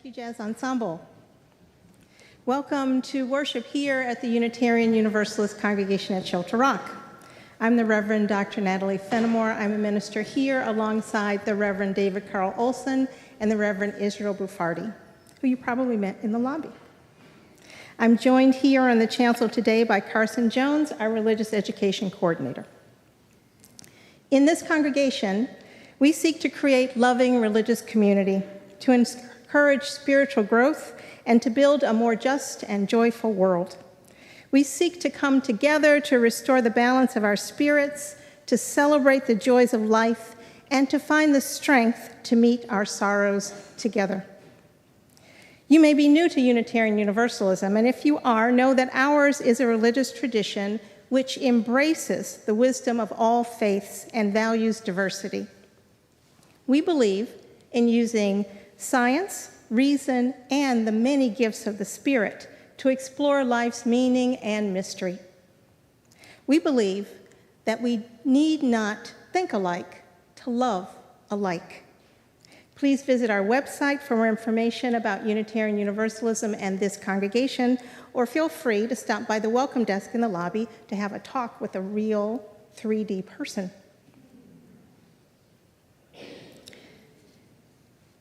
Thank you, Jazz Ensemble. Welcome to worship here at the Unitarian Universalist congregation at Shelter Rock. I'm the Reverend Dr. Natalie Fenimore. I'm a minister here alongside the Reverend David Carl Olson and the Reverend Israel Bufardi, who you probably met in the lobby. I'm joined here on the chancel today by Carson Jones, our religious education coordinator. In this congregation, we seek to create loving religious community, to encourage spiritual growth, and to build a more just and joyful world. We seek to come together to restore the balance of our spirits, to celebrate the joys of life, and to find the strength to meet our sorrows together. You may be new to Unitarian Universalism, and if you are, know that ours is a religious tradition which embraces the wisdom of all faiths and values diversity. We believe in using science, reason, and the many gifts of the Spirit to explore life's meaning and mystery. We believe that we need not think alike to love alike. Please visit our website for more information about Unitarian Universalism and this congregation, or feel free to stop by the welcome desk in the lobby to have a talk with a real 3D person.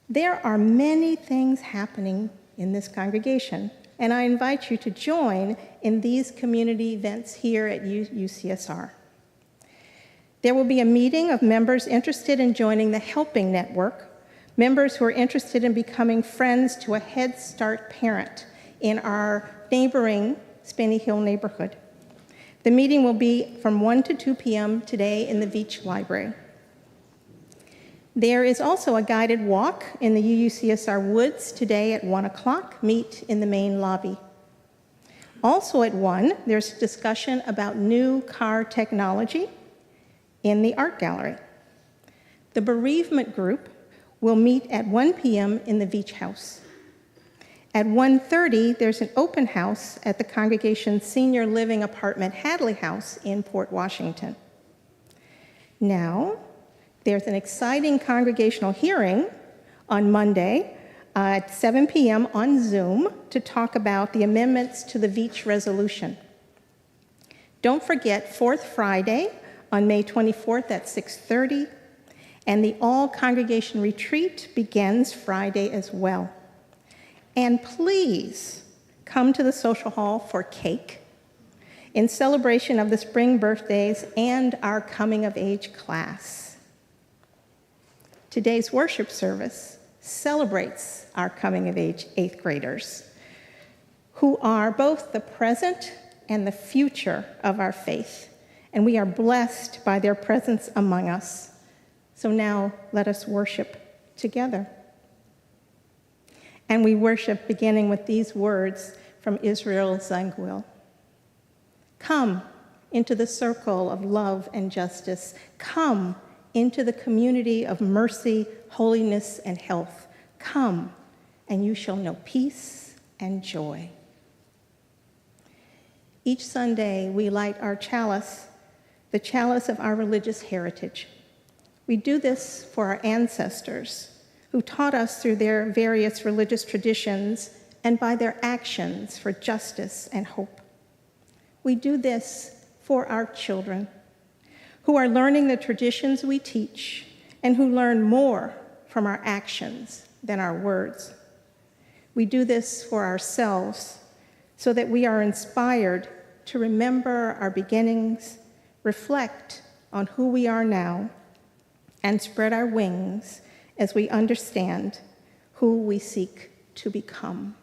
There are many things happening in this congregation, and I invite you to join in these community events here at UUCSR. There will be a meeting of members interested in joining the Helping Network, members who are interested in becoming friends to a Head Start parent in our neighboring Spinney Hill neighborhood. The meeting will be from 1 to 2 p.m. today in the Veach Library. There is also a guided walk in the UUCSR woods today at 1 o'clock. Meet in the main lobby. Also at 1, there's a discussion about new car technology in the art gallery. The bereavement group will meet at 1 p.m. in the Veach House. At 1:30, there's an open house at the congregation's senior living apartment Hadley House in Port Washington. Now, there's an exciting congregational hearing on Monday at 7 p.m. on Zoom to talk about the amendments to the Veach resolution. Don't forget, Fourth Friday on May 24th at 6:30, and the all-congregation retreat begins Friday as well. And please come to the social hall for cake in celebration of the spring birthdays and our coming-of-age class. Today's worship service celebrates our coming-of-age 8th graders, who are both the present and the future of our faith, and we are blessed by their presence among us. So now let us worship together. And we worship beginning with these words from Israel Zangwill. Come into the circle of love and justice. Come into the community of mercy, holiness, and health. Come, and you shall know peace and joy. Each Sunday, we light our chalice, the chalice of our religious heritage. We do this for our ancestors, who taught us through their various religious traditions and by their actions for justice and hope. We do this for our children, who are learning the traditions we teach and who learn more from our actions than our words. We do this for ourselves so that we are inspired to remember our beginnings, reflect on who we are now, and spread our wings as we understand who we seek to become.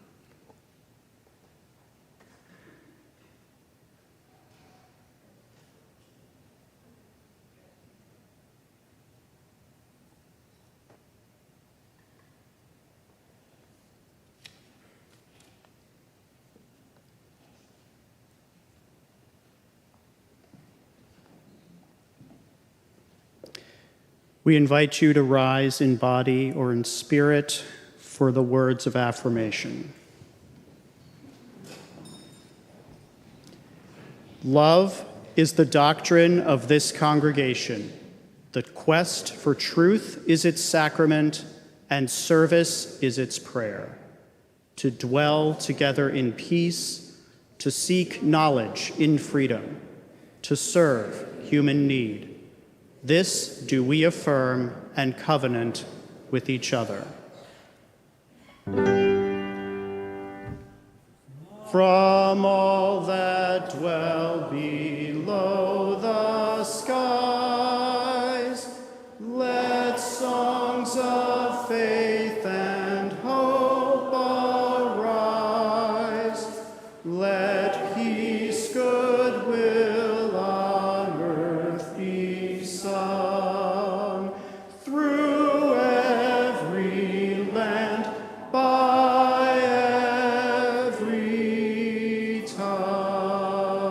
We invite you to rise in body or in spirit for the words of affirmation. Love is the doctrine of this congregation. The quest for truth is its sacrament, and service is its prayer. To dwell together in peace, to seek knowledge in freedom, to serve human need. This do we affirm and covenant with each other. From all that dwell below the skies, let songs of faith and hope arise. Let peace, goodwill on earth be sung through every land by every tongue.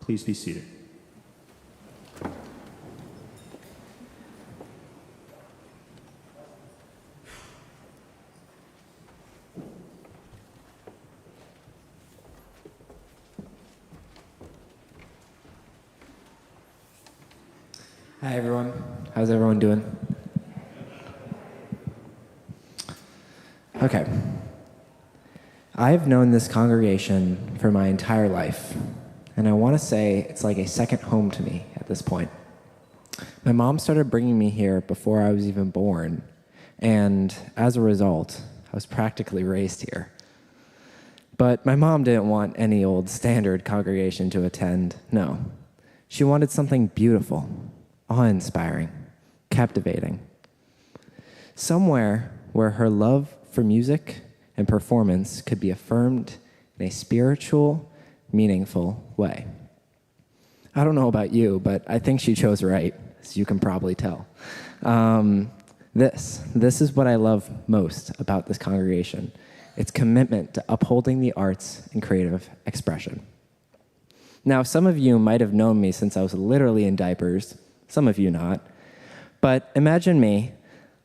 Please be seated. Hi, everyone. How's everyone doing? Okay. I've known this congregation for my entire life, and I want to say it's like a second home to me at this point. My mom started bringing me here before I was even born, and as a result, I was practically raised here. But my mom didn't want any old standard congregation to attend, no. She wanted something beautiful, awe-inspiring, captivating. Somewhere where her love for music and performance could be affirmed in a spiritual, meaningful way. I don't know about you, but I think she chose right, as you can probably tell. This is what I love most about this congregation. Its commitment to upholding the arts and creative expression. Now, some of you might have known me since I was literally in diapers, some of you not. But imagine me,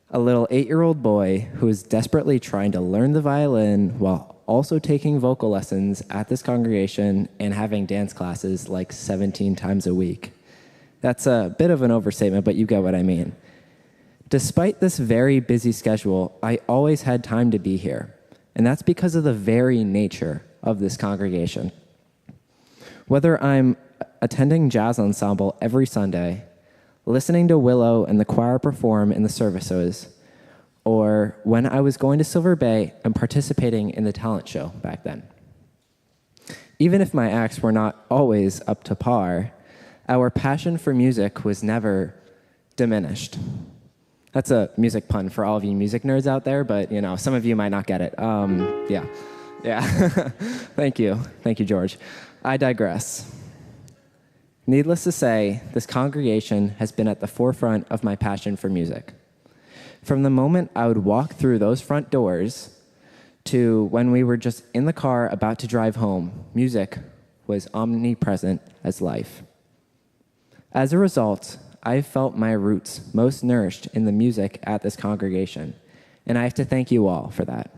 a little 8-year-old boy who is desperately trying to learn the violin while also taking vocal lessons at this congregation and having dance classes like 17 times a week. That's a bit of an overstatement, but you get what I mean. Despite this very busy schedule, I always had time to be here, and that's because of the very nature of this congregation. Whether I'm attending jazz ensemble every Sunday, listening to Willow and the choir perform in the services, or when I was going to Silver Bay and participating in the talent show back then. Even if my acts were not always up to par, our passion for music was never diminished. That's a music pun for all of you music nerds out there, but some of you might not get it. Yeah. Thank you, George. I digress. Needless to say, this congregation has been at the forefront of my passion for music. From the moment I would walk through those front doors to when we were just in the car about to drive home, music was omnipresent as life. As a result, I felt my roots most nourished in the music at this congregation, and I have to thank you all for that.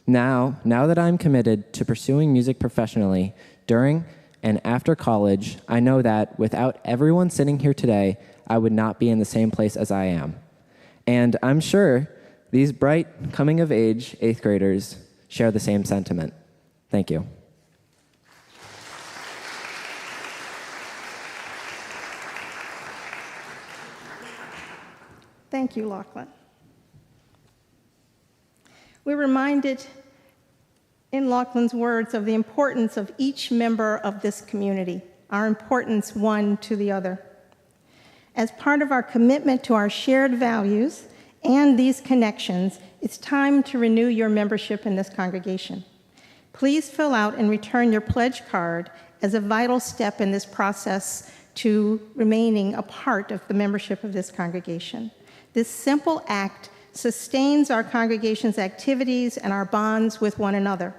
Now that I'm committed to pursuing music professionally during and after college, I know that without everyone sitting here today, I would not be in the same place as I am. And I'm sure these bright, coming-of-age 8th graders share the same sentiment. Thank you. Thank you, Lachlan. We're reminded in Lachlan's words of the importance of each member of this community, our importance one to the other. As part of our commitment to our shared values and these connections, it's time to renew your membership in this congregation. Please fill out and return your pledge card as a vital step in this process to remaining a part of the membership of this congregation. This simple act sustains our congregation's activities and our bonds with one another.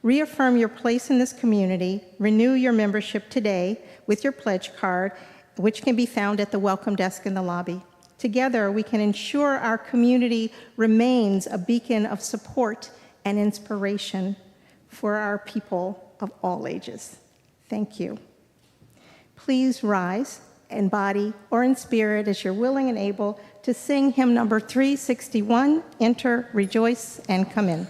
Reaffirm your place in this community, renew your membership today with your pledge card, which can be found at the welcome desk in the lobby. Together, we can ensure our community remains a beacon of support and inspiration for our people of all ages. Thank you. Please rise in body or in spirit as you're willing and able to sing hymn number 361, Enter, Rejoice, and Come In.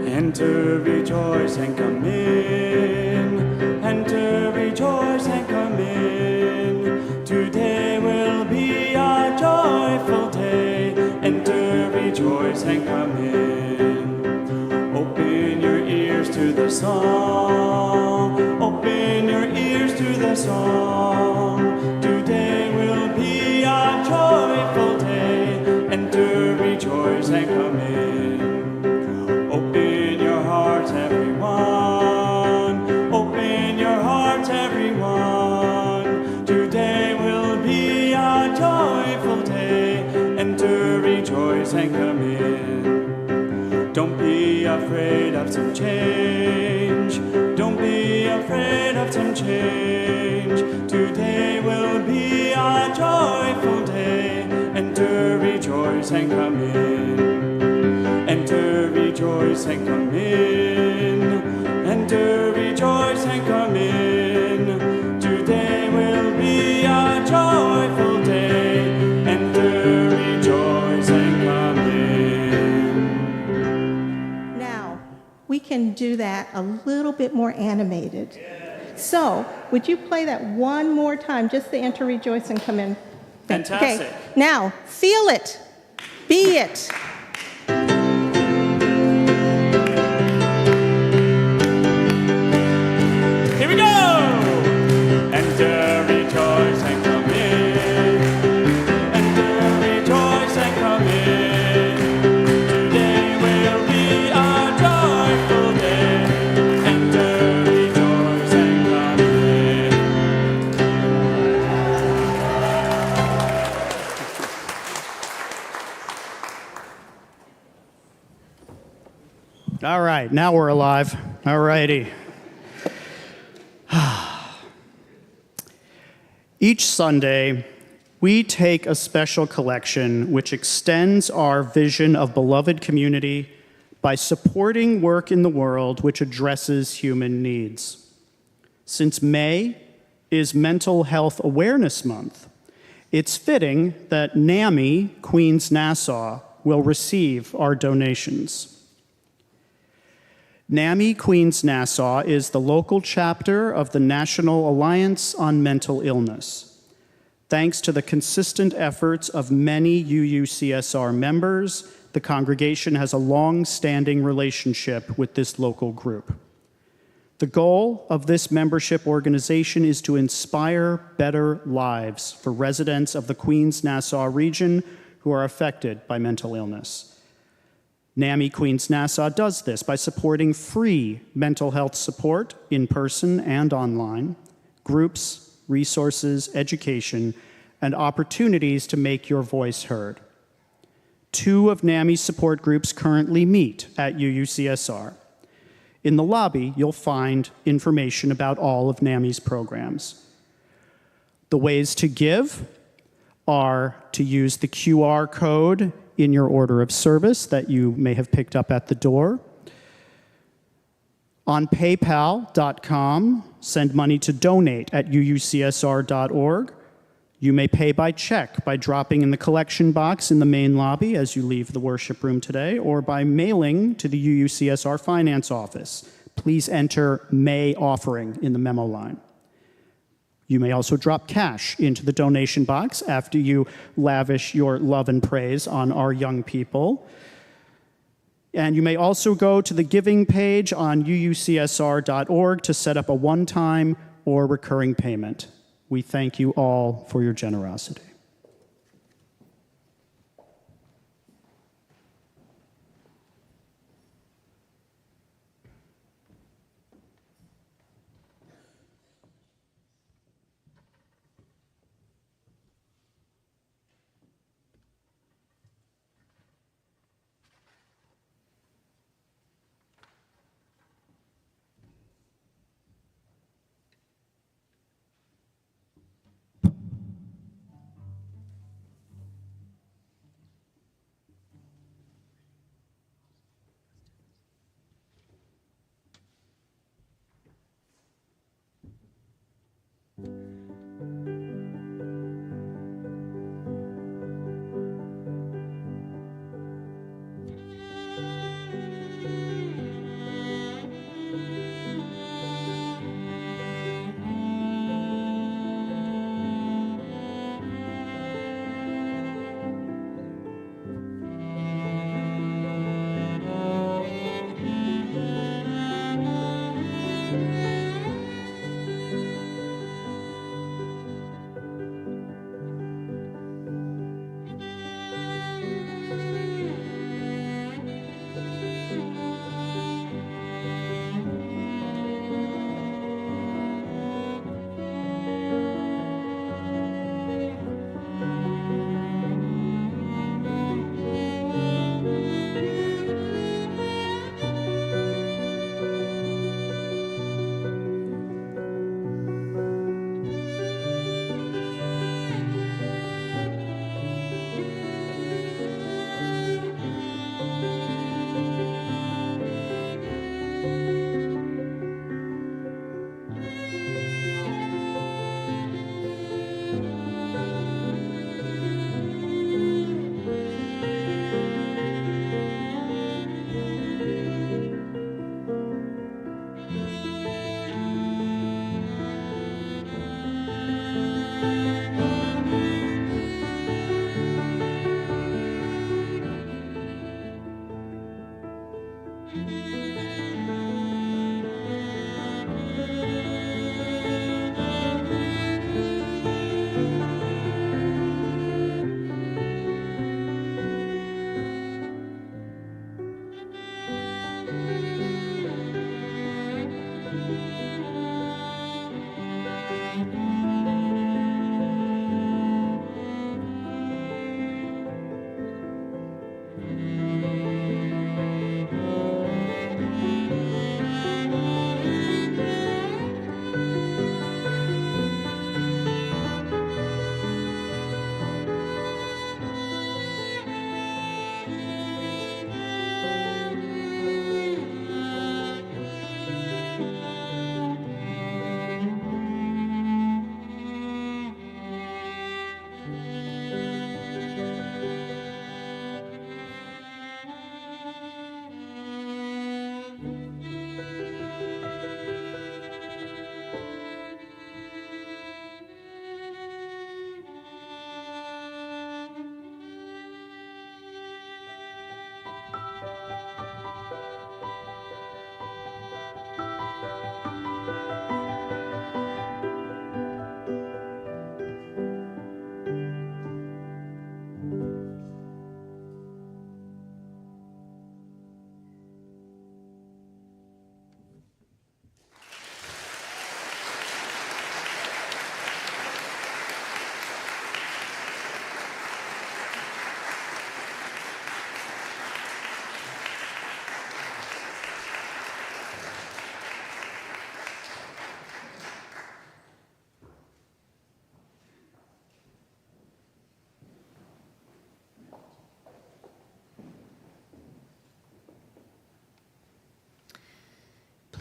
Enter, rejoice, and come in. Enter, rejoice, and come in. Today will be a joyful day. Enter, rejoice, and come in. Open your ears to the song. Open your ears to the song. Today will be a joyful day. Enter, rejoice, and come in. Open your hearts, everyone. Open your hearts, everyone. Today will be a joyful day. Enter, rejoice, and come in. Don't be afraid of some change. Don't be afraid of some change. Today will be a a joyful day. Enter, rejoice, and come in. Enter, rejoice, and come in. Enter, rejoice, and come in. Today will be a joyful day. Enter, rejoice, and come in. Now, we can do that a little bit more animated. So, would you play that one more time, just the enter, rejoice, and come in? Fantastic. Okay, now, feel it, be it. Here we go! Enter, rejoice, and come in. Enter, rejoice, and come in. Today will be a joyful day. Enter, rejoice, and come in. All right, now we're alive. All righty. Each Sunday, we take a special collection which extends our vision of beloved community by supporting work in the world which addresses human needs. Since May is Mental Health Awareness Month, it's fitting that NAMI Queens Nassau will receive our donations. NAMI Queens Nassau is the local chapter of the National Alliance on Mental Illness. Thanks to the consistent efforts of many UUCSR members, the congregation has a long-standing relationship with this local group. The goal of this membership organization is to inspire better lives for residents of the Queens Nassau region who are affected by mental illness. NAMI Queens Nassau does this by supporting free mental health support in person and online, groups, resources, education, and opportunities to make your voice heard. 2 of NAMI's support groups currently meet at UUCSR. In the lobby, you'll find information about all of NAMI's programs. The ways to give are to use the QR code in your order of service that you may have picked up at the door. On paypal.com, send money to donate@uucsr.org. You may pay by check by dropping in the collection box in the main lobby as you leave the worship room today, or by mailing to the UUCSR Finance Office. Please enter May Offering in the memo line. You may also drop cash into the donation box after you lavish your love and praise on our young people. And you may also go to the giving page on uucsr.org to set up a one-time or recurring payment. We thank you all for your generosity.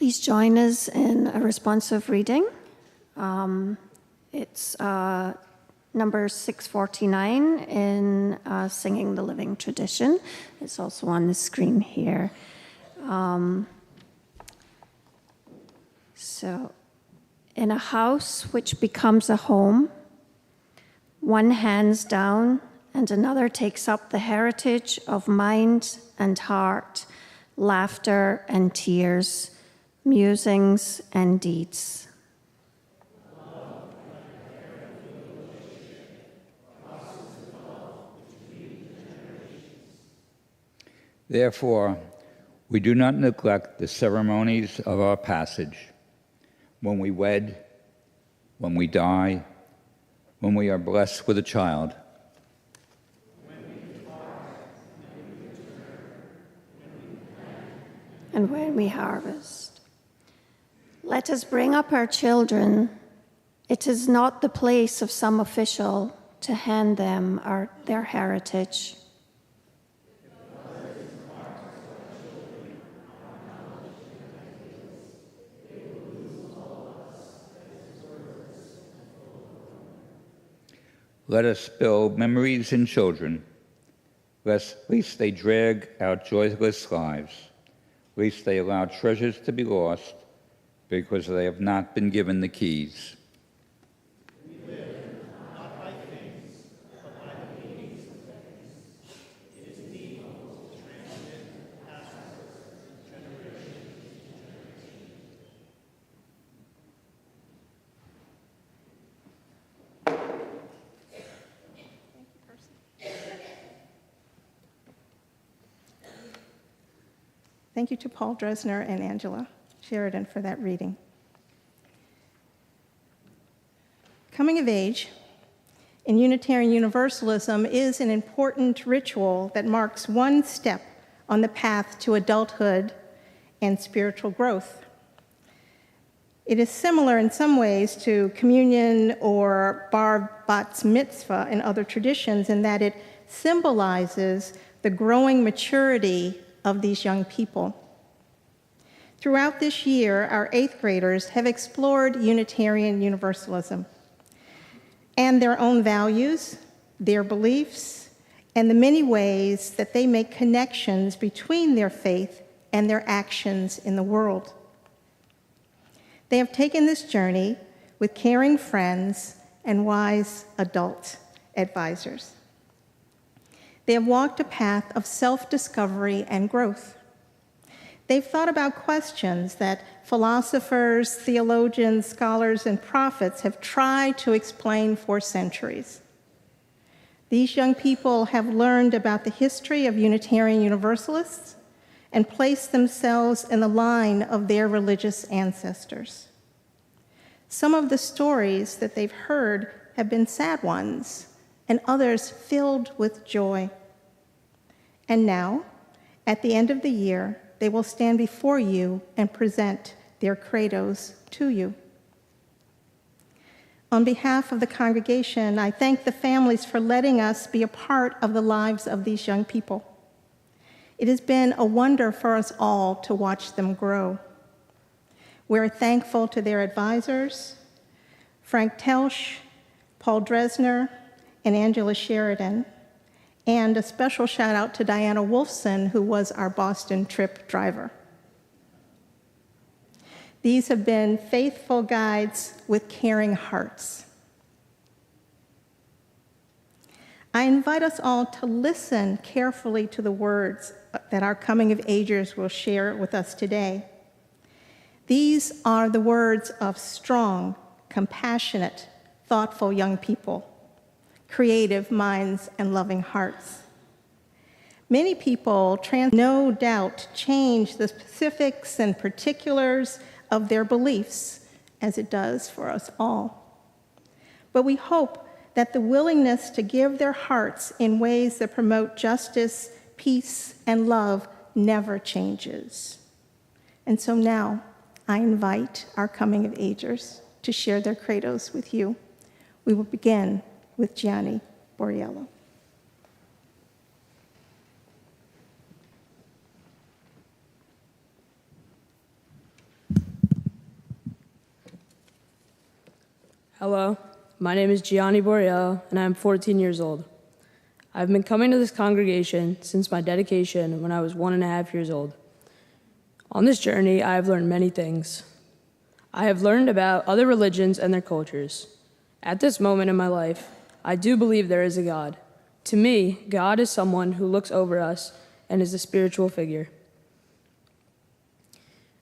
Please join us in a responsive reading. It's number 649 in Singing the Living Tradition. It's also on the screen here. So, in a house which becomes a home, one hands down and another takes up the heritage of mind and heart, laughter and tears, musings and deeds. Therefore, we do not neglect the ceremonies of our passage. When we wed, when we die, when we are blessed with a child. And when we harvest. Let us bring up our children. It is not the place of some official to hand them their heritage. Let us build memories in children, lest they drag our joyless lives, lest they allow treasures to be lost because they have not been given the keys. We live not by things, but by the meanings of things. It is needful to transmit pastors generation to generation. Thank you to Paul Dresner and Angela Sheridan for that reading. Coming of age in Unitarian Universalism is an important ritual that marks one step on the path to adulthood and spiritual growth. It is similar in some ways to communion or bar bat mitzvah in other traditions in that it symbolizes the growing maturity of these young people. Throughout this year, our 8th graders have explored Unitarian Universalism and their own values, their beliefs, and the many ways that they make connections between their faith and their actions in the world. They have taken this journey with caring friends and wise adult advisors. They have walked a path of self-discovery and growth. They've thought about questions that philosophers, theologians, scholars, and prophets have tried to explain for centuries. These young people have learned about the history of Unitarian Universalists and placed themselves in the line of their religious ancestors. Some of the stories that they've heard have been sad ones, and others filled with joy. And now, at the end of the year, they will stand before you and present their credos to you. On behalf of the congregation, I thank the families for letting us be a part of the lives of these young people. It has been a wonder for us all to watch them grow. We're thankful to their advisors, Frank Telsch, Paul Dresner, and Angela Sheridan, and a special shout out to Diana Wolfson, who was our Boston trip driver. These have been faithful guides with caring hearts. I invite us all to listen carefully to the words that our coming of agers will share with us today. These are the words of strong, compassionate, thoughtful young people, creative minds, and loving hearts. Many people, no doubt, change the specifics and particulars of their beliefs, as it does for us all. But we hope that the willingness to give their hearts in ways that promote justice, peace, and love never changes. And so now, I invite our coming of agers to share their credos with you. We will begin with Gianni Borriello. Hello, my name is Gianni Borriello, and I am 14 years old. I've been coming to this congregation since my dedication when I was 1.5 years old. On this journey, I have learned many things. I have learned about other religions and their cultures. At this moment in my life, I do believe there is a God. To me, God is someone who looks over us and is a spiritual figure.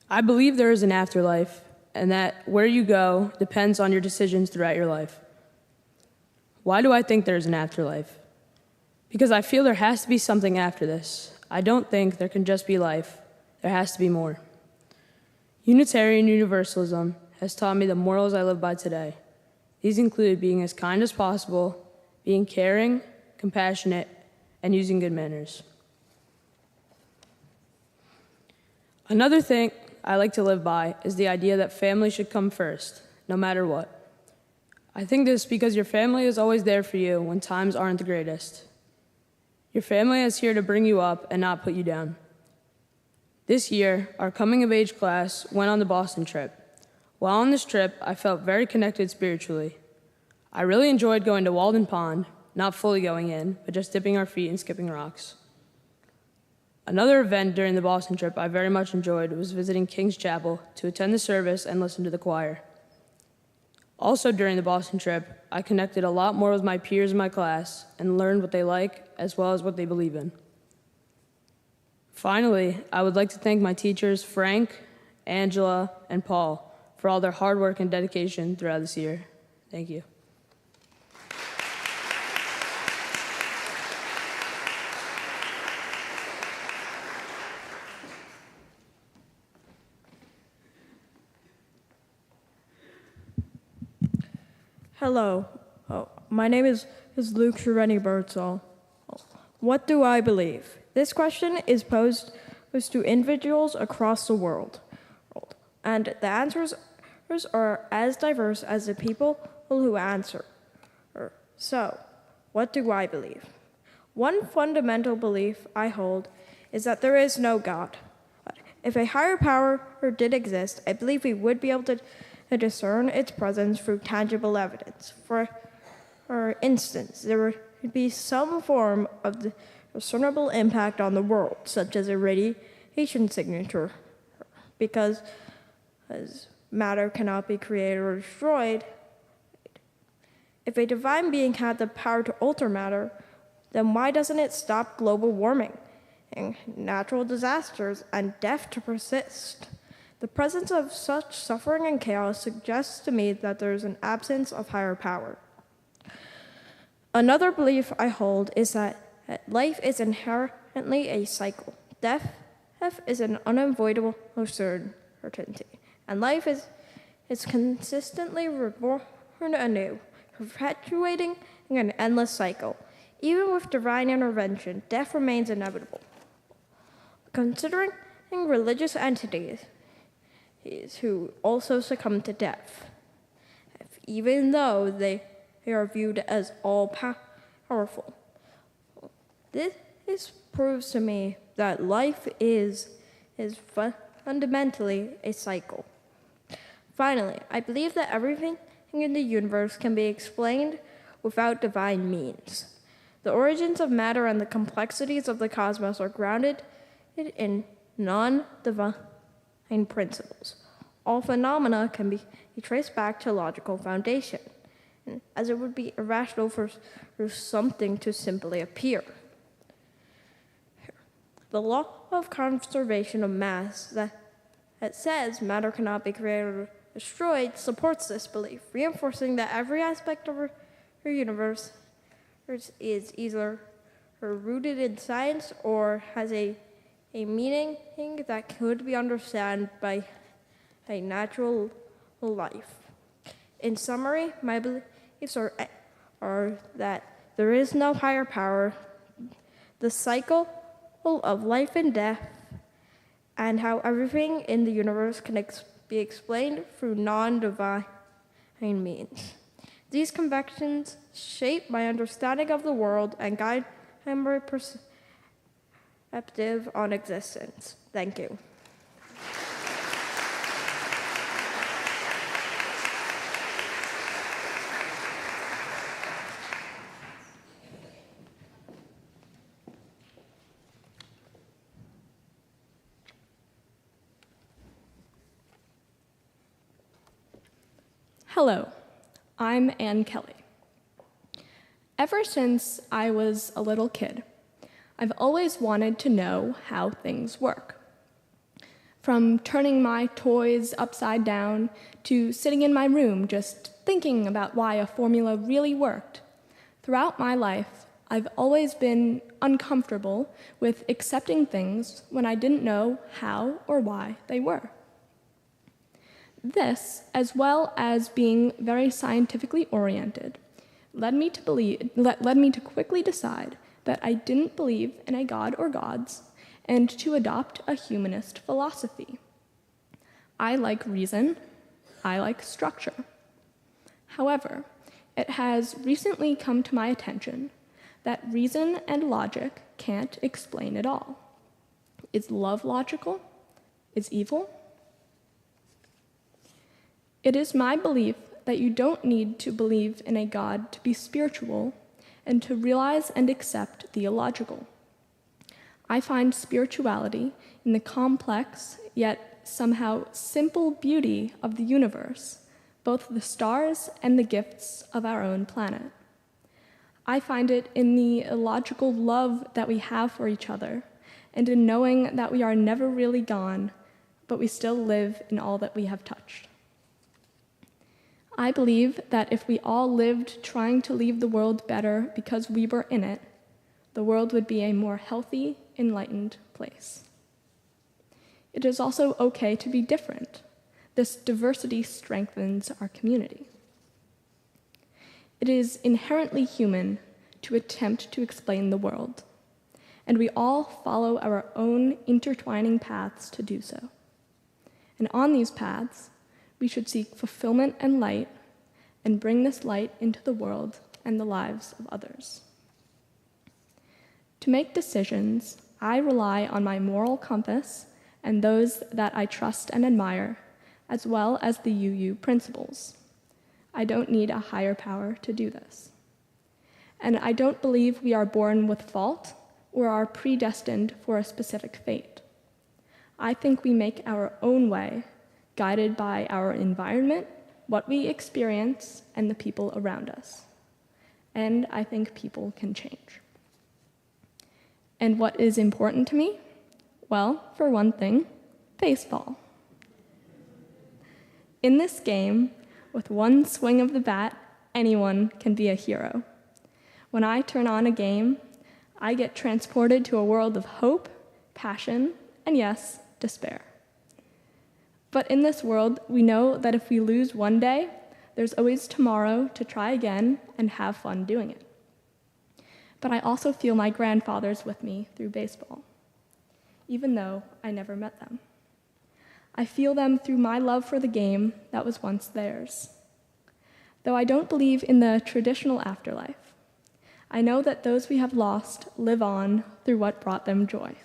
I believe there is an afterlife, and that where you go depends on your decisions throughout your life. Why do I think there is an afterlife? Because I feel there has to be something after this. I don't think there can just be life. There has to be more. Unitarian Universalism has taught me the morals I live by today. These include being as kind as possible, being caring, compassionate, and using good manners. Another thing I like to live by is the idea that family should come first, no matter what. I think this because your family is always there for you when times aren't the greatest. Your family is here to bring you up and not put you down. This year, our coming-of-age class went on the Boston trip. While on this trip, I felt very connected spiritually. I really enjoyed going to Walden Pond, not fully going in, but just dipping our feet and skipping rocks. Another event during the Boston trip I very much enjoyed was visiting King's Chapel to attend the service and listen to the choir. Also during the Boston trip, I connected a lot more with my peers in my class and learned what they like as well as what they believe in. Finally, I would like to thank my teachers Frank, Angela, and Paul for all their hard work and dedication throughout this year. Thank you. Hello, my name is Luke Shereni Birdsall. What do I believe? This question is posed to individuals across the world, and the answers are as diverse as the people who answer. So, what do I believe? One fundamental belief I hold is that there is no God. If a higher power did exist, I believe we would be able to discern its presence through tangible evidence. For instance, there would be some form of discernible impact on the world, such as a radiation signature. Because as matter cannot be created or destroyed, if a divine being had the power to alter matter, then why doesn't it stop global warming and natural disasters and death to persist? The presence of such suffering and chaos suggests to me that there is an absence of higher power. Another belief I hold is that life is inherently a cycle. Death is an unavoidable certainty, and life is consistently reborn anew, perpetuating an endless cycle. Even with divine intervention, death remains inevitable. Considering religious entities who also succumb to death, even though they are viewed as all-powerful. This proves to me that life is fundamentally a cycle. Finally, I believe that everything in the universe can be explained without divine means. The origins of matter and the complexities of the cosmos are grounded in non-divine principles. All phenomena can be traced back to logical foundation, as it would be irrational for something to simply appear. The law of conservation of mass that says matter cannot be created or destroyed supports this belief, reinforcing that every aspect of our universe is either rooted in science or has a meaning that could be understood by a natural life. In summary, my beliefs are that there is no higher power, the cycle of life and death, and how everything in the universe can be explained through non-divine means. These convictions shape my understanding of the world and guide my perspective on existence. Thank you. Hello, I'm Ann Kelly. Ever since I was a little kid, I've always wanted to know how things work. From turning my toys upside down to sitting in my room just thinking about why a formula really worked, throughout my life, I've always been uncomfortable with accepting things when I didn't know how or why they were. This, as well as being very scientifically oriented, led me to quickly decide that I didn't believe in a god or gods and to adopt a humanist philosophy. I like reason, I like structure. However, it has recently come to my attention that reason and logic can't explain it all. Is love logical? Is evil? It is my belief that you don't need to believe in a God to be spiritual and to realize and accept the illogical. I find spirituality in the complex yet somehow simple beauty of the universe, both the stars and the gifts of our own planet. I find it in the illogical love that we have for each other and in knowing that we are never really gone, but we still live in all that we have touched. I believe that if we all lived trying to leave the world better because we were in it, the world would be a more healthy, enlightened place. It is also okay to be different. This diversity strengthens our community. It is inherently human to attempt to explain the world, and we all follow our own intertwining paths to do so. And on these paths, we should seek fulfillment and light and bring this light into the world and the lives of others. To make decisions, I rely on my moral compass and those that I trust and admire, as well as the UU principles. I don't need a higher power to do this. And I don't believe we are born with fault or are predestined for a specific fate. I think we make our own way, guided by our environment, what we experience, and the people around us. And I think people can change. And what is important to me? Well, for one thing, baseball. In this game, with one swing of the bat, anyone can be a hero. When I turn on a game, I get transported to a world of hope, passion, and yes, despair. But in this world, we know that if we lose one day, there's always tomorrow to try again and have fun doing it. But I also feel my grandfathers with me through baseball, even though I never met them. I feel them through my love for the game that was once theirs. Though I don't believe in the traditional afterlife, I know that those we have lost live on through what brought them joy.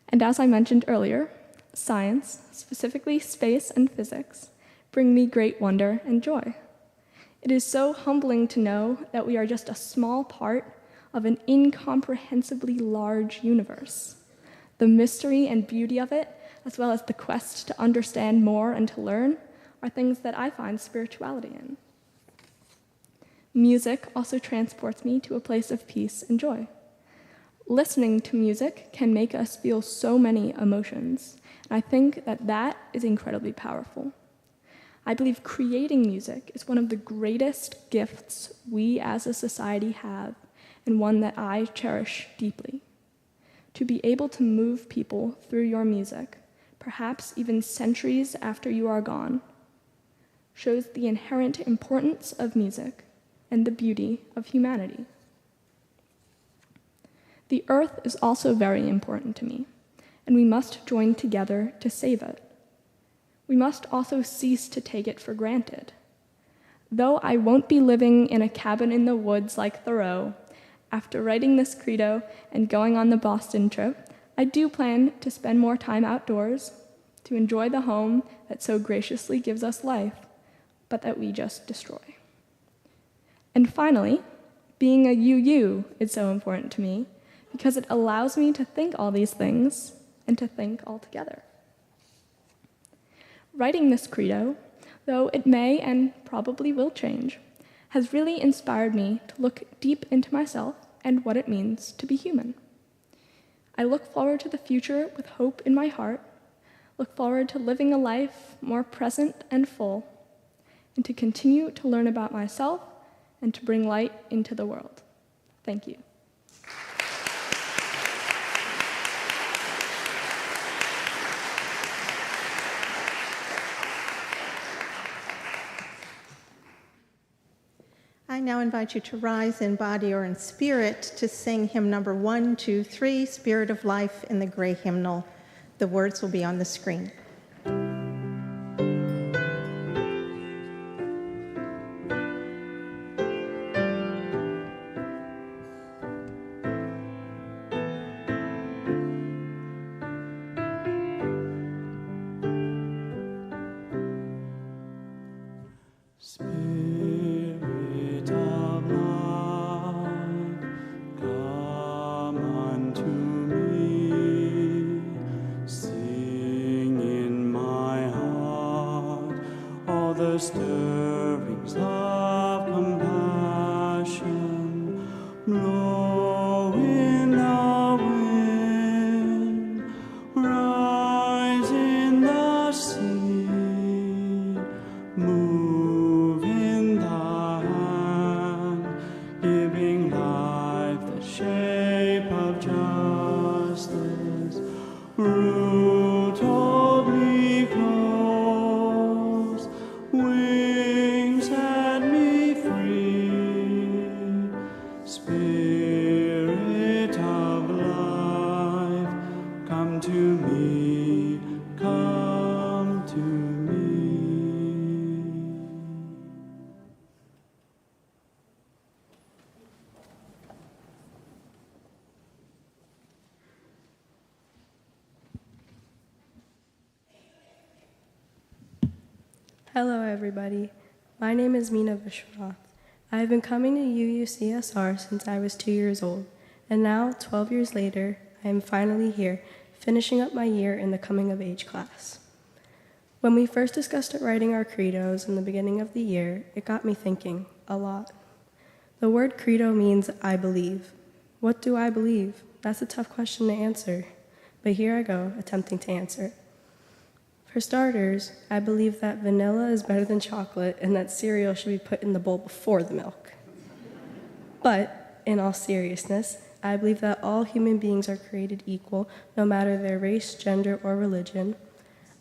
And as I mentioned earlier, science, specifically space and physics, bring me great wonder and joy. It is so humbling to know that we are just a small part of an incomprehensibly large universe. The mystery and beauty of it, as well as the quest to understand more and to learn, are things that I find spirituality in. Music also transports me to a place of peace and joy. Listening to music can make us feel so many emotions, and I think that that is incredibly powerful. I believe creating music is one of the greatest gifts we as a society have, and one that I cherish deeply. To be able to move people through your music, perhaps even centuries after you are gone, shows the inherent importance of music and the beauty of humanity. The earth is also very important to me, and we must join together to save it. We must also cease to take it for granted. Though I won't be living in a cabin in the woods like Thoreau, after writing this credo and going on the Boston trip, I do plan to spend more time outdoors, to enjoy the home that so graciously gives us life, but that we just destroy. And finally, being a UU is so important to me because it allows me to think all these things and to think all together. Writing this credo, though it may and probably will change, has really inspired me to look deep into myself and what it means to be human. I look forward to the future with hope in my heart, look forward to living a life more present and full, and to continue to learn about myself and to bring light into the world. Thank you. I now invite you to rise in body or in spirit to sing hymn number 123, Spirit of Life, in the gray hymnal. The words will be on the screen. Spirit of life, come unto me. Sing in my heart all the stirrings of compassion. Blow in the wind, rise in the sea, move in the hand, giving life the shape of justice. Root oblique close, wings set me free. Spirit of life, come to me, come to me. Hello, everybody. My name is Meena Vishwanath. I have been coming to UUCSR since I was 2 years old, and now, 12 years later, I am finally here, finishing up my year in the coming of age class. When we first discussed writing our credos in the beginning of the year, it got me thinking a lot. The word credo means I believe. What do I believe? That's a tough question to answer, but here I go, attempting to answer it. For starters, I believe that vanilla is better than chocolate and that cereal should be put in the bowl before the milk. But, in all seriousness, I believe that all human beings are created equal, no matter their race, gender, or religion.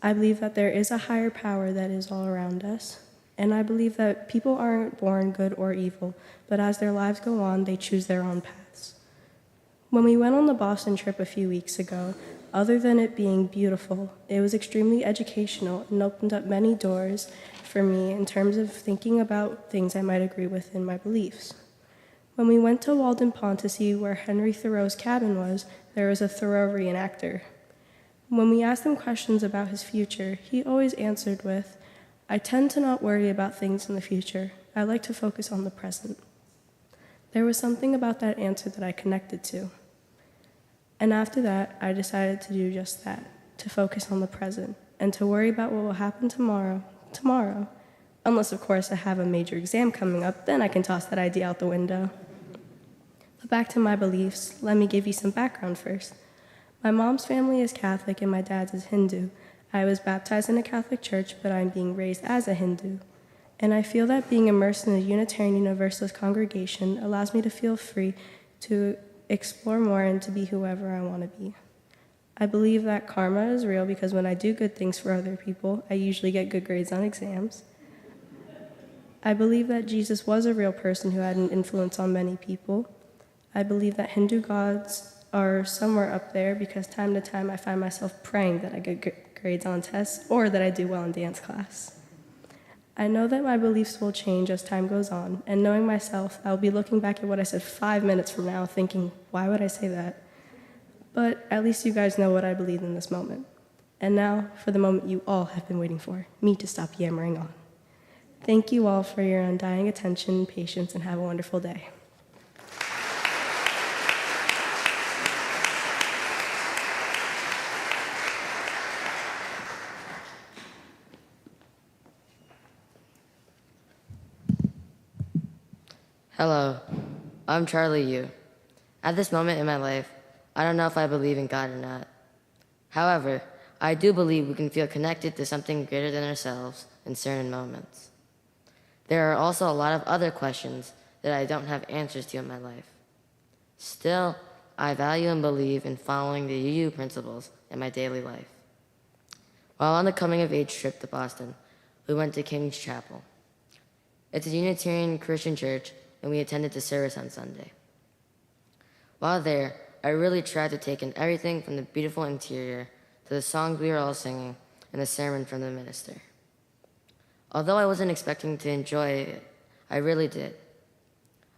I believe that there is a higher power that is all around us. And I believe that people aren't born good or evil, but as their lives go on, they choose their own paths. When we went on the Boston trip a few weeks ago, other than it being beautiful, it was extremely educational and opened up many doors for me in terms of thinking about things I might agree with in my beliefs. When we went to Walden Pond to see where Henry Thoreau's cabin was, there was a Thoreau reenactor. When we asked him questions about his future, he always answered with, "I tend to not worry about things in the future. I like to focus on the present." There was something about that answer that I connected to. And after that, I decided to do just that, to focus on the present, and to worry about what will happen tomorrow. Unless, of course, I have a major exam coming up, then I can toss that idea out the window. But back to my beliefs, let me give you some background first. My mom's family is Catholic and my dad's is Hindu. I was baptized in a Catholic church, but I'm being raised as a Hindu. And I feel that being immersed in a Unitarian Universalist congregation allows me to feel free to explore more and to be whoever I want to be. I believe that karma is real because when I do good things for other people, I usually get good grades on exams. I believe that Jesus was a real person who had an influence on many people. I believe that Hindu gods are somewhere up there because time to time I find myself praying that I get good grades on tests or that I do well in dance class. I know that my beliefs will change as time goes on, and knowing myself, I'll be looking back at what I said 5 minutes from now thinking, why would I say that? But at least you guys know what I believe in this moment. And now, for the moment you all have been waiting for, me to stop yammering on. Thank you all for your undying attention and patience, and have a wonderful day. Hello, I'm Charlie Yu. At this moment in my life, I don't know if I believe in God or not. However, I do believe we can feel connected to something greater than ourselves in certain moments. There are also a lot of other questions that I don't have answers to in my life. Still, I value and believe in following the UU principles in my daily life. While on the coming-of-age trip to Boston, we went to King's Chapel. It's a Unitarian Christian church, and we attended the service on Sunday. While there, I really tried to take in everything from the beautiful interior to the songs we were all singing and the sermon from the minister. Although I wasn't expecting to enjoy it, I really did.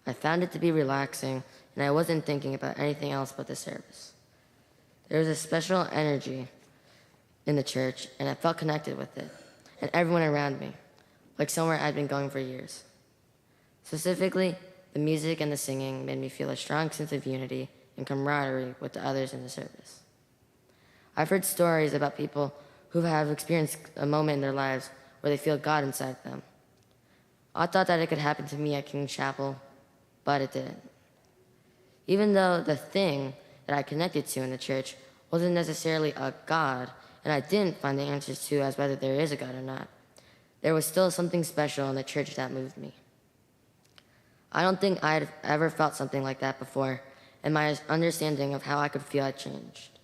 I found it to be relaxing, and I wasn't thinking about anything else but the service. There was a special energy in the church, and I felt connected with it, and everyone around me, like somewhere I'd been going for years. Specifically, the music and the singing made me feel a strong sense of unity and camaraderie with the others in the service. I've heard stories about people who have experienced a moment in their lives where they feel God inside them. I thought that it could happen to me at King's Chapel, but it didn't. Even though the thing that I connected to in the church wasn't necessarily a God, and I didn't find the answers to as whether there is a God or not, there was still something special in the church that moved me. I don't think I'd ever felt something like that before, and my understanding of how I could feel had changed.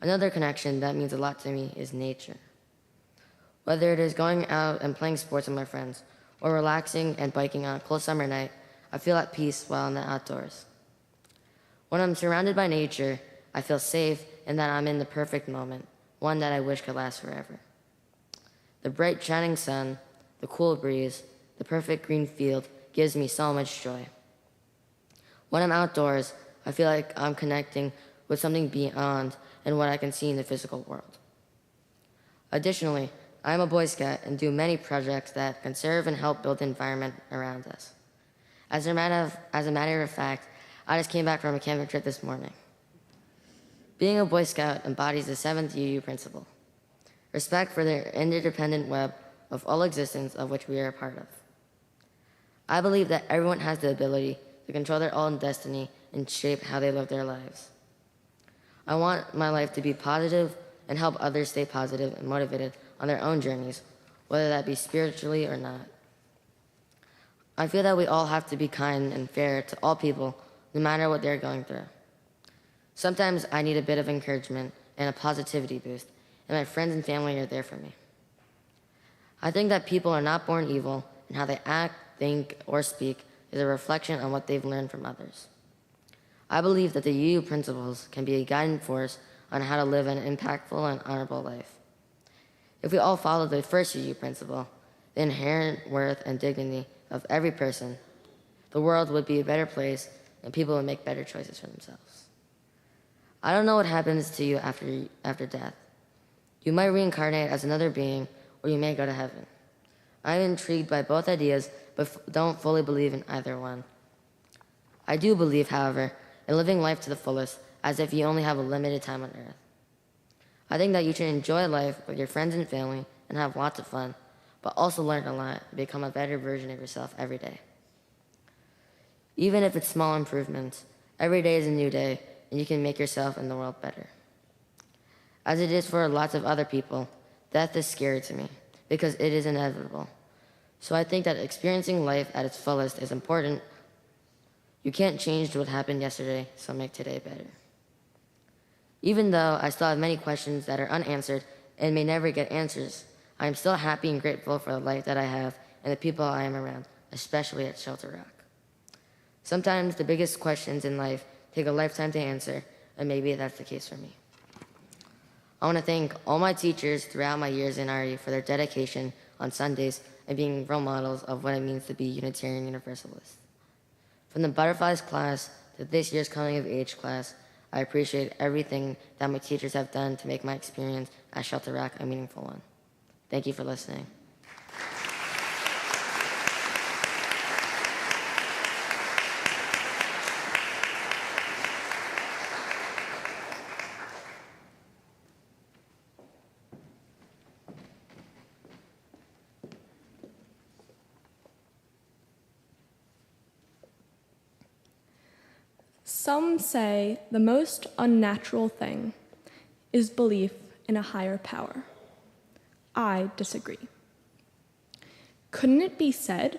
Another connection that means a lot to me is nature. Whether it is going out and playing sports with my friends, or relaxing and biking on a cool summer night, I feel at peace while in the outdoors. When I'm surrounded by nature, I feel safe and that I'm in the perfect moment, one that I wish could last forever. The bright shining sun, the cool breeze, the perfect green field gives me so much joy. When I'm outdoors, I feel like I'm connecting with something beyond and what I can see in the physical world. Additionally, I'm a Boy Scout and do many projects that conserve and help build the environment around us. As a matter of fact, I just came back from a camping trip this morning. Being a Boy Scout embodies the 7th UU principle, respect for the interdependent web of all existence of which we are a part of. I believe that everyone has the ability to control their own destiny and shape how they live their lives. I want my life to be positive and help others stay positive and motivated on their own journeys, whether that be spiritually or not. I feel that we all have to be kind and fair to all people, no matter what they're going through. Sometimes I need a bit of encouragement and a positivity boost, and my friends and family are there for me. I think that people are not born evil, and how they act, think, or speak is a reflection on what they've learned from others. I believe that the UU principles can be a guiding force on how to live an impactful and honorable life. If we all follow the first UU principle, the inherent worth and dignity of every person, the world would be a better place and people would make better choices for themselves. I don't know what happens to you after death. You might reincarnate as another being, or you may go to heaven. I'm intrigued by both ideas, but don't fully believe in either one. I do believe, however, in living life to the fullest, as if you only have a limited time on earth. I think that you should enjoy life with your friends and family and have lots of fun, but also learn a lot and become a better version of yourself every day. Even if it's small improvements, every day is a new day, and you can make yourself and the world better. As it is for lots of other people, death is scary to me because it is inevitable. So I think that experiencing life at its fullest is important. You can't change what happened yesterday, so make today better. Even though I still have many questions that are unanswered and may never get answers, I am still happy and grateful for the life that I have and the people I am around, especially at Shelter Rock. Sometimes the biggest questions in life take a lifetime to answer, and maybe that's the case for me. I want to thank all my teachers throughout my years in RE for their dedication on Sundays and being role models of what it means to be Unitarian Universalist. From the Butterflies class to this year's Coming of Age class, I appreciate everything that my teachers have done to make my experience at Shelter Rock a meaningful one. Thank you for listening. Some say the most unnatural thing is belief in a higher power. I disagree. Couldn't it be said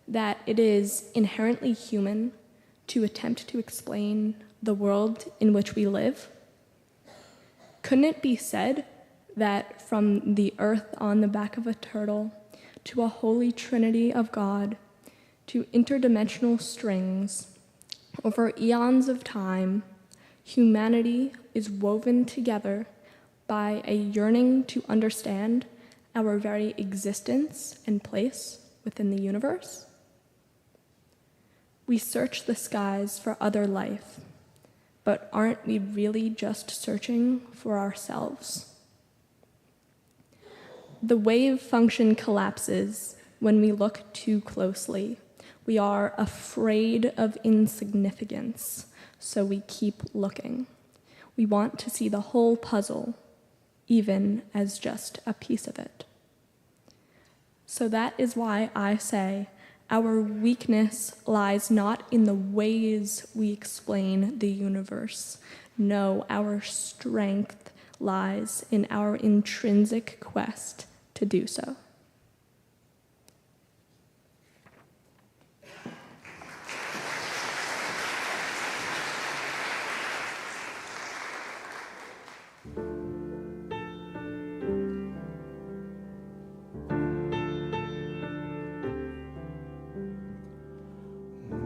that it is inherently human to attempt to explain the world in which we live? Couldn't it be said that from the earth on the back of a turtle to a holy trinity of God to interdimensional strings, over eons of time, humanity is woven together by a yearning to understand our very existence and place within the universe? We search the skies for other life, but aren't we really just searching for ourselves? The wave function collapses when we look too closely. We are afraid of insignificance, so we keep looking. We want to see the whole puzzle, even as just a piece of it. So that is why I say our weakness lies not in the ways we explain the universe. No, our strength lies in our intrinsic quest to do so.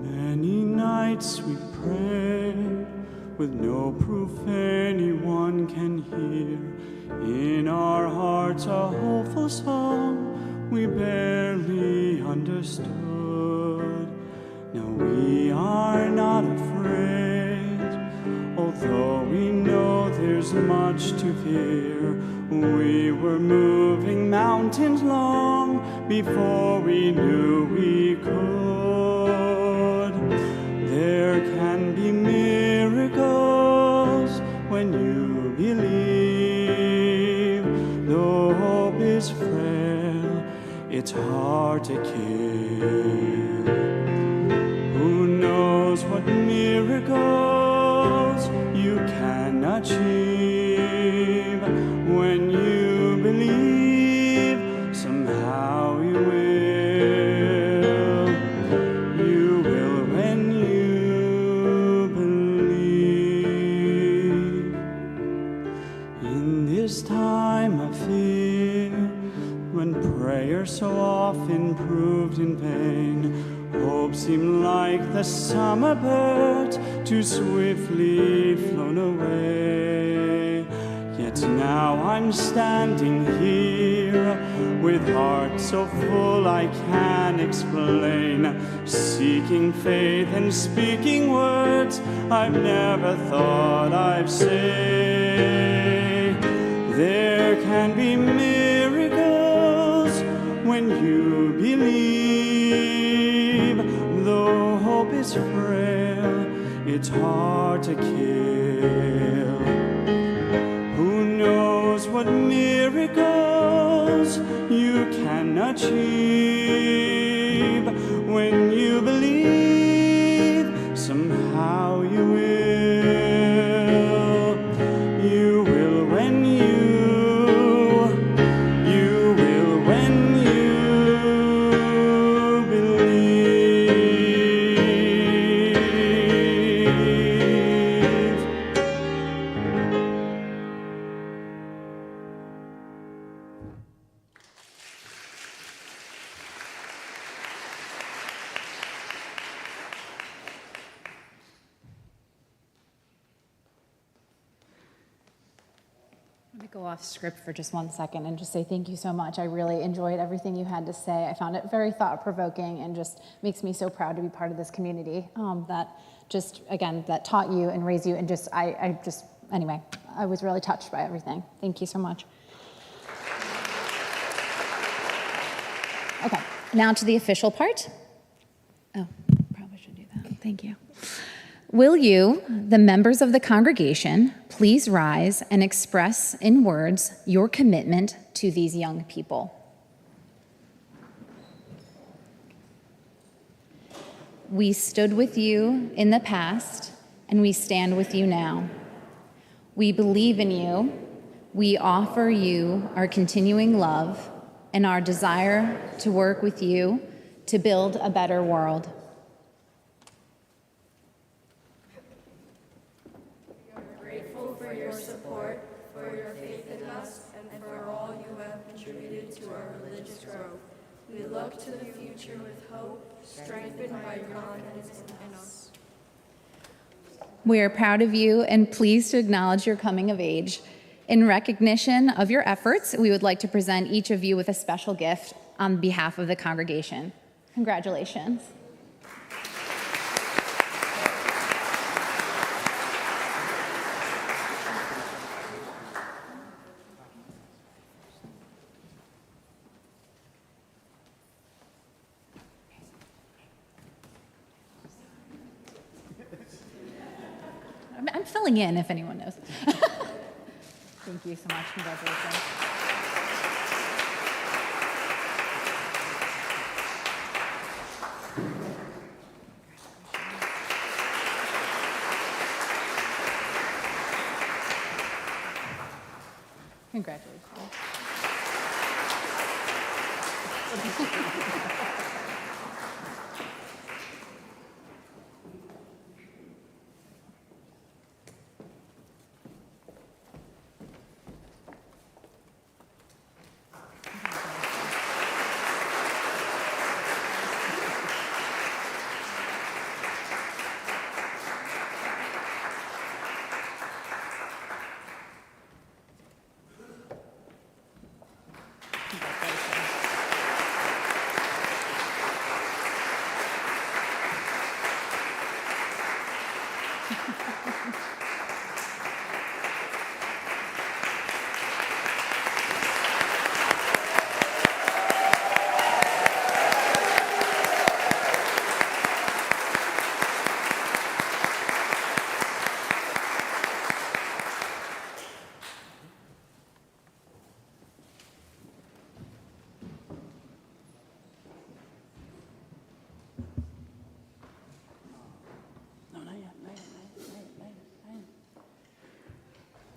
Many nights we prayed with no proof anyone can hear. In our hearts a hopeful song we barely understood. Now we are not afraid, although we know there's much to fear. We were moving mountains long before we knew we could. There can be miracles when you believe. Though hope is frail, it's hard to kill. Who knows what miracles you can achieve? When you believe, somehow you will. You will when you believe. In this time of fear, when prayer so often proved in vain, hope seemed like the summer bird too swiftly flown away. Yet now I'm standing here with heart so full I can't explain, seeking faith and speaking words I've never thought I'd say. There can be miracles when you believe. Though hope is frail, it's hard to kill. Who knows what miracles you can achieve? When you believe, somehow you will. You will when you will when you believe. I'm going to go off script for just 1 second and just say thank you so much. I really enjoyed everything you had to say. I found it very thought-provoking and just makes me so proud to be part of this community that just, again, that taught you and raised you and just, anyway, I was really touched by everything. Thank you so much. Okay, now to the official part. Oh, probably should do that. Thank you. Will you, the members of the congregation, please rise and express in words your commitment to these young people? We stood with you in the past and we stand with you now. We believe in you. We offer you our continuing love and our desire to work with you to build a better world. We are grateful for your support, for your faith in us, and for all you have contributed to our religious growth. We look to the future with hope, strengthened by your confidence in us. We are proud of you and pleased to acknowledge your coming of age. In recognition of your efforts, we would like to present each of you with a special gift on behalf of the congregation. Congratulations. I'm filling in if anyone knows. Thank you so much. Congratulations. Congratulations.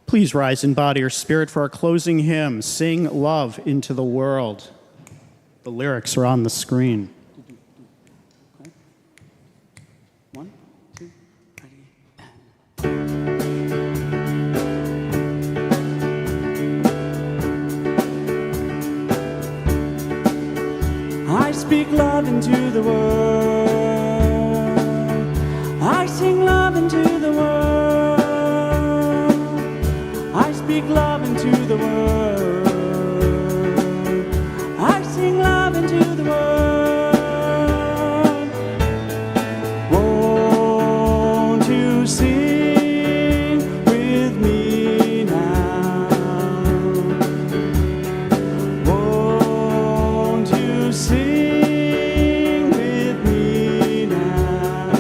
Please rise in body or spirit for our closing hymn, Sing Love into the World. The lyrics are on the screen. One, two, ready. I speak love into the world. I sing love into the world. I speak love into the world. I sing love into the world. Won't you sing with me now? Won't you sing with me now?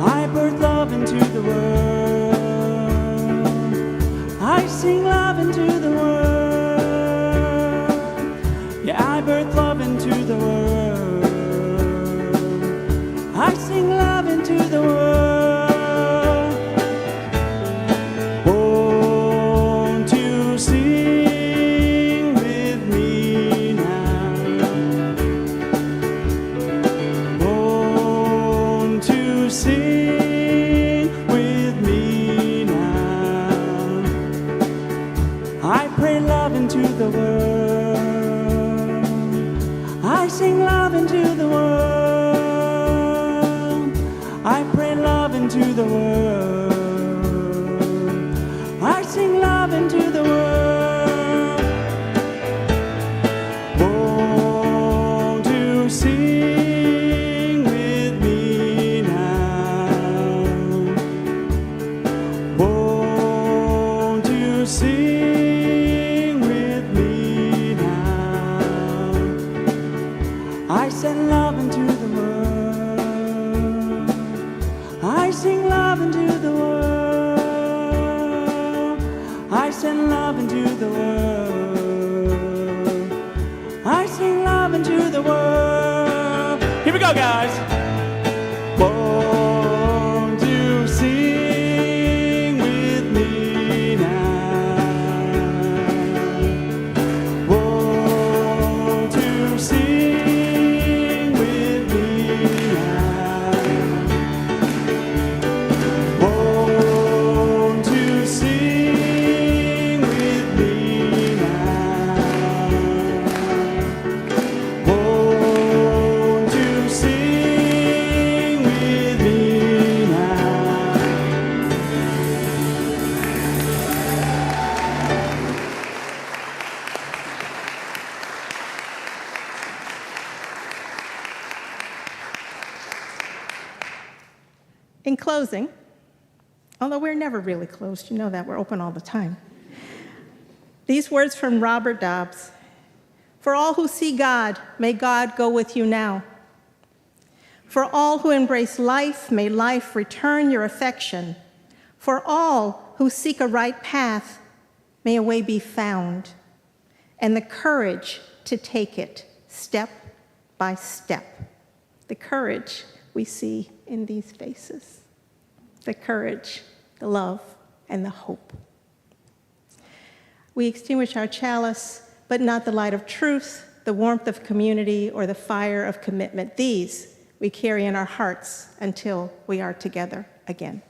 I birth love into the world. I sing love into the world. Yeah, I birth love into the world. I sing love into the world. Won't you sing with me now? Won't you sing with me now? I pray love into the world. I sing love into the world. I pray love into the world. I sing love into the world. Won't you sing with me now? Won't you sing with me now? I send love into the world. I sing love into the world. I send love into the world. I sing love into the world. Here we go, guys. Whoa. In closing, although we're never really closed, you know that, we're open all the time. These words from Robert Dobbs: "For all who see God, may God go with you now. For all who embrace life, may life return your affection. For all who seek a right path, may a way be found, and the courage to take it step by step." The courage we see in these faces. The courage, the love, and the hope. We extinguish our chalice, but not the light of truth, the warmth of community, or the fire of commitment. These we carry in our hearts until we are together again.